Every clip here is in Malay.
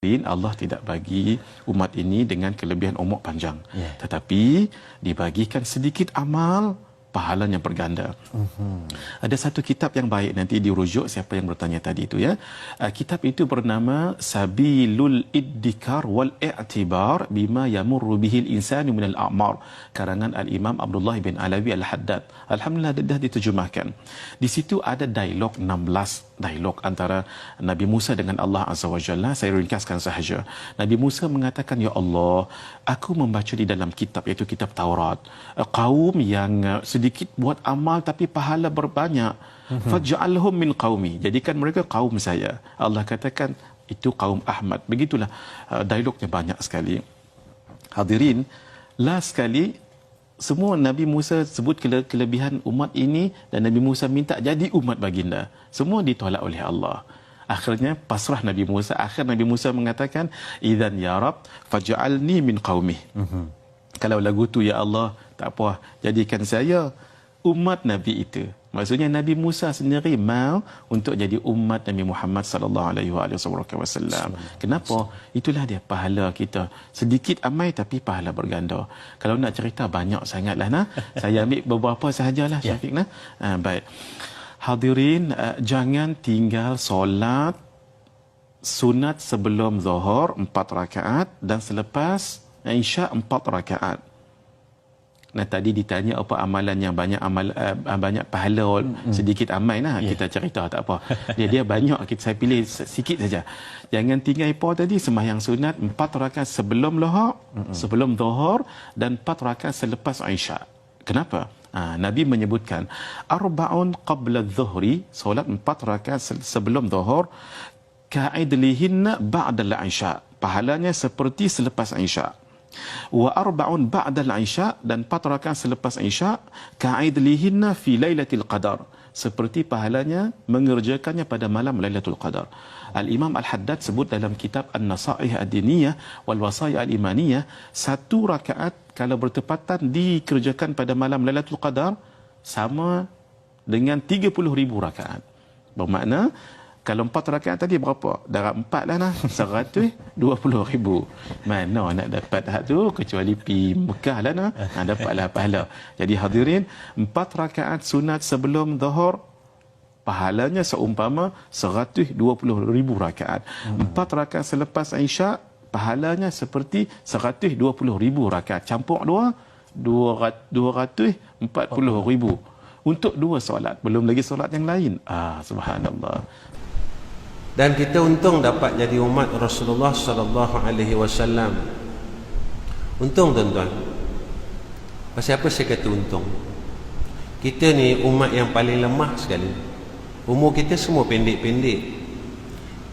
Allah tidak bagi umat ini dengan kelebihan umur panjang, tetapi dibagikan sedikit amal, pahalanya berganda. Ada satu kitab yang baik, nanti dirujuk siapa yang bertanya tadi itu ya. Kitab itu bernama Sabilul Iddikar wal I'tibar bima yamurru bihil insanu minal a'mar, karangan Al-Imam Abdullah bin Alawi Al-Haddad. Alhamdulillah dah diterjemahkan. Di situ ada dialog 16 dialog antara Nabi Musa dengan Allah Azza wa Jalla. Saya ringkaskan sahaja. Nabi Musa mengatakan, ya Allah, aku membaca di dalam kitab, iaitu kitab Taurat, kaum yang sedikit buat amal tapi pahala berbanyak. Faj'alhum min qaumi, jadikan mereka kaum saya. Allah katakan itu kaum Ahmad. Begitulah dialognya banyak sekali. Hadirin, last sekali semua Nabi Musa sebut kelebihan umat ini dan Nabi Musa minta jadi umat baginda. Semua ditolak oleh Allah. Akhirnya pasrah Nabi Musa. Akhir Nabi Musa mengatakan, "Idzan ya Rab, faj'alni min qaumi." Kalau lagu tu ya Allah, tak apa, jadikan saya umat Nabi itu. Maksudnya Nabi Musa sendiri mau untuk jadi umat Nabi Muhammad sallallahu alaihi wasallam. Kenapa? Itulah dia pahala kita. Sedikit amai tapi pahala berganda. Kalau nak cerita banyak sangatlah nah. Saya ambil beberapa sahajalah Syafiq nah. Baik. Hadirin, jangan tinggal solat sunat sebelum Zuhur 4 rakaat dan selepas Isya 4 rakaat. Nah, tadi ditanya apa amalan yang banyak banyak pahala, sedikit amal nah. Kita cerita tak apa. Dia banyak, saya pilih sikit saja. Jangan tinggal apa tadi, sembahyang sunat 4 rakaat sebelum sebelum Zuhur dan 4 rakaat selepas Isya. Kenapa? Nabi menyebutkan arba'un qabla adh-dhuhri, solat 4 rakaat sebelum Zuhur, ka'idlihinna ba'da al-Isya, pahalanya seperti selepas Isya. Wa arba'un ba'da al-Isya, dan 4 rakaat selepas Isya, ka'idlihinna fi lailatul qadar, seperti pahalanya mengerjakannya pada malam Lailatul Qadar. Al-Imam Al-Haddad sebut dalam kitab An-Nasaih Ad-Diniyah wal Wasaya Al-Imaniyah, 1 rakaat kalau bertepatan dikerjakan pada malam Lailatul Qadar sama dengan 30,000 rakaat. Bermakna kalau 4 rakaat tadi berapa? Darab 4 lah nah, 120,000. Mana nak dapat hak tu kecuali pi Mekah lah nah, dapatlah pahala. Jadi hadirin, 4 rakaat sunat sebelum Zuhur pahalanya seumpama 120,000 rakaat. 4 rakaat selepas Isya pahalanya seperti 120,000 rakaat. Campur 240,000 untuk 2 solat, belum lagi solat yang lain. Subhanallah. Dan kita untung dapat jadi umat Rasulullah sallallahu alaihi wasallam. Untung tuan-tuan. Pasal apa saya kata untung? Kita ni umat yang paling lemah sekali. Umur kita semua pendek-pendek.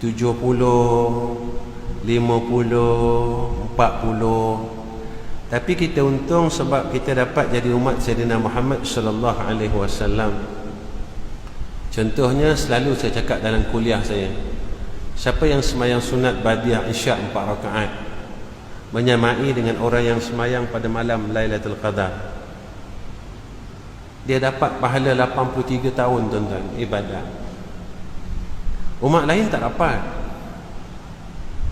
70, 50, 40. Tapi kita untung sebab kita dapat jadi umat Sayyidina Muhammad sallallahu alaihi wasallam. Contohnya selalu saya cakap dalam kuliah saya, siapa yang semayang sunat badiah Isya 4 rakaat menyamai dengan orang yang semayang pada malam Lailatul Qadar, dia dapat pahala 83 tahun tuan-tuan ibadah. Umat lain tak dapat.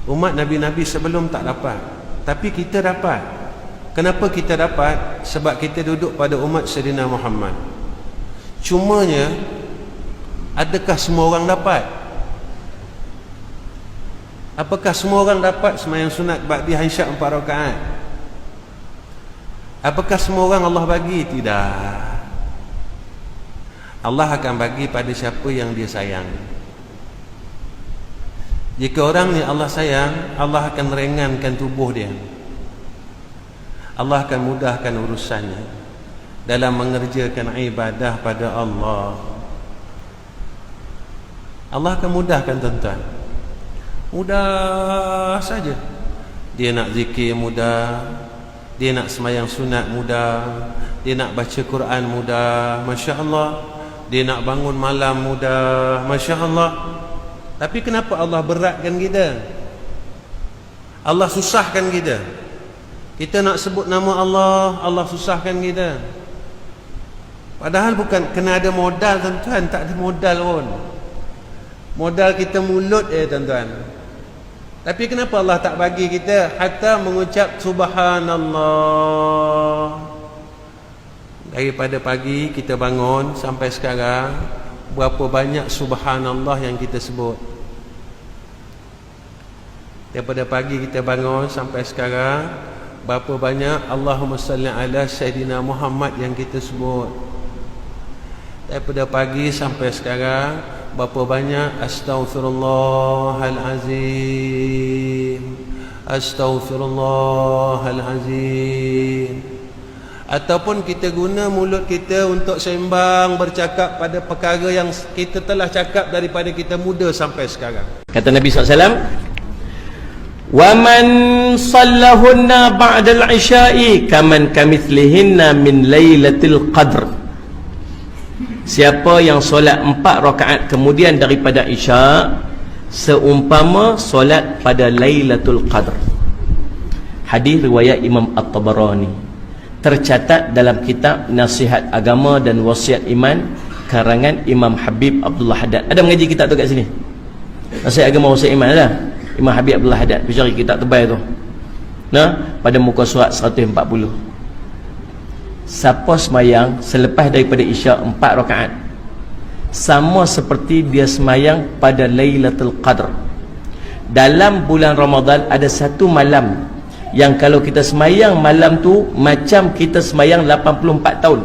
Umat Nabi-Nabi sebelum tak dapat. Tapi kita dapat. Kenapa kita dapat? Sebab kita duduk pada umat Sayyidina Muhammad. Cumanya, adakah semua orang dapat? Apakah semua orang dapat sembahyang sunat ba'diyah Isya 4 rakaat? Apakah semua orang Allah bagi? Tidak. Allah akan bagi pada siapa yang dia sayang. Jika orang ni Allah sayang, Allah akan ringankan tubuh dia. Allah akan mudahkan urusannya dalam mengerjakan ibadah pada Allah. Allah akan mudahkan tuan-tuan. Mudah saja. Dia nak zikir mudah, dia nak semayang sunat mudah, dia nak baca Quran mudah, Masya Allah. Dia nak bangun malam mudah, Masya Allah. Tapi kenapa Allah beratkan kita? Allah susahkan kita. Kita nak sebut nama Allah, Allah susahkan kita. Padahal bukan kena ada modal tuan-tuan, tak ada modal pun. Modal kita mulut tuan-tuan. Tapi kenapa Allah tak bagi kita hatta mengucap subhanallah? Daripada pagi kita bangun sampai sekarang, berapa banyak subhanallah yang kita sebut? Daripada pagi kita bangun sampai sekarang, berapa banyak Allahumma salli ala Sayyidina Muhammad yang kita sebut? Daripada pagi sampai sekarang, berapa banyak astaghfirullahalazim, astaghfirullahalazim. Ataupun kita guna mulut kita untuk sembang, bercakap pada perkara yang kita telah cakap daripada kita muda sampai sekarang. Kata Nabi SAW, وَمَنْ صَلَّهُنَّ بَعْدَ الْعِشَاءِ كَمَنْ كَمِثْلِهِنَّ مِنْ لَيْلَةِ الْقَدْرِ. Siapa yang solat 4 rakaat kemudian daripada Isya, seumpama solat pada Lailatul Qadr. Hadis riwayat Imam At-Tabarani, tercatat dalam kitab Nasihat Agama dan Wasiat Iman karangan Imam Habib Abdullah Haddad. Ada mengaji kitab tu kat sini? Nasihat Agama Wasiat Iman ada? Imam Habib Abdullah Haddad. Pergi cari kitab tebal tu. Nah, pada muka surat 140. Siapa semayang selepas daripada Isya 4 rakaat, sama seperti dia semayang pada Lailatul Qadr. Dalam bulan Ramadan ada satu malam yang kalau kita semayang malam tu macam kita semayang 84 tahun.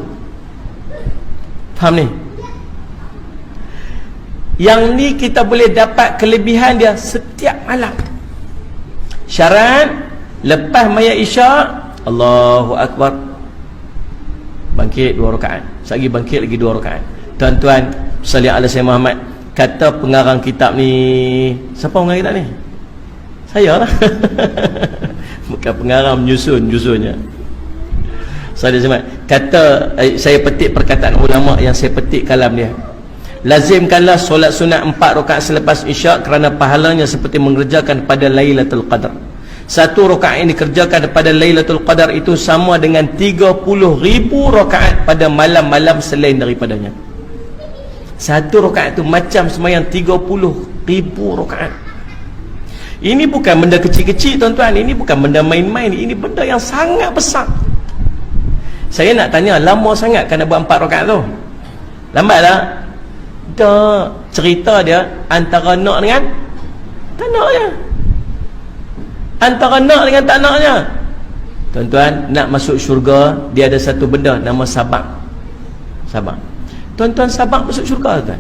Faham ni? Yang ni kita boleh dapat kelebihan dia setiap malam. Syarat lepas maya Isya, Allahu Akbar, bangkit 2 rakaat, sekali bangkit lagi 2 rakaat. Tuan-tuan, salli ala Sayyidina Muhammad. Kata pengarang kitab ni, siapa pengarang kitab ni? Saya lah. Bukan pengarang, menyusunnya. Salli Muhammad. Kata, saya petik perkataan ulama yang saya petik kalam dia. Lazimkanlah solat sunat 4 rakaat selepas Isya kerana pahalanya seperti mengerjakan pada Lailatul Qadar. 1 rakaat yang dikerjakan pada Lailatul Qadar itu sama dengan 30,000 rakaat pada malam-malam selain daripadanya. 1 rakaat itu macam semayang 30,000 rakaat. Ini bukan benda kecil-kecil tuan-tuan, ini bukan benda main-main, ini benda yang sangat besar. Saya nak tanya, lama sangat kan nak buat 4 rakaat tu? Lambat tak? Tak. Cerita dia antara nak dengan tak naknya, antara nak dengan tak naknya. Tuan-tuan, nak masuk syurga dia ada satu benda nama sabar. Sabar. Tuan-tuan, sabar masuk syurga tuan.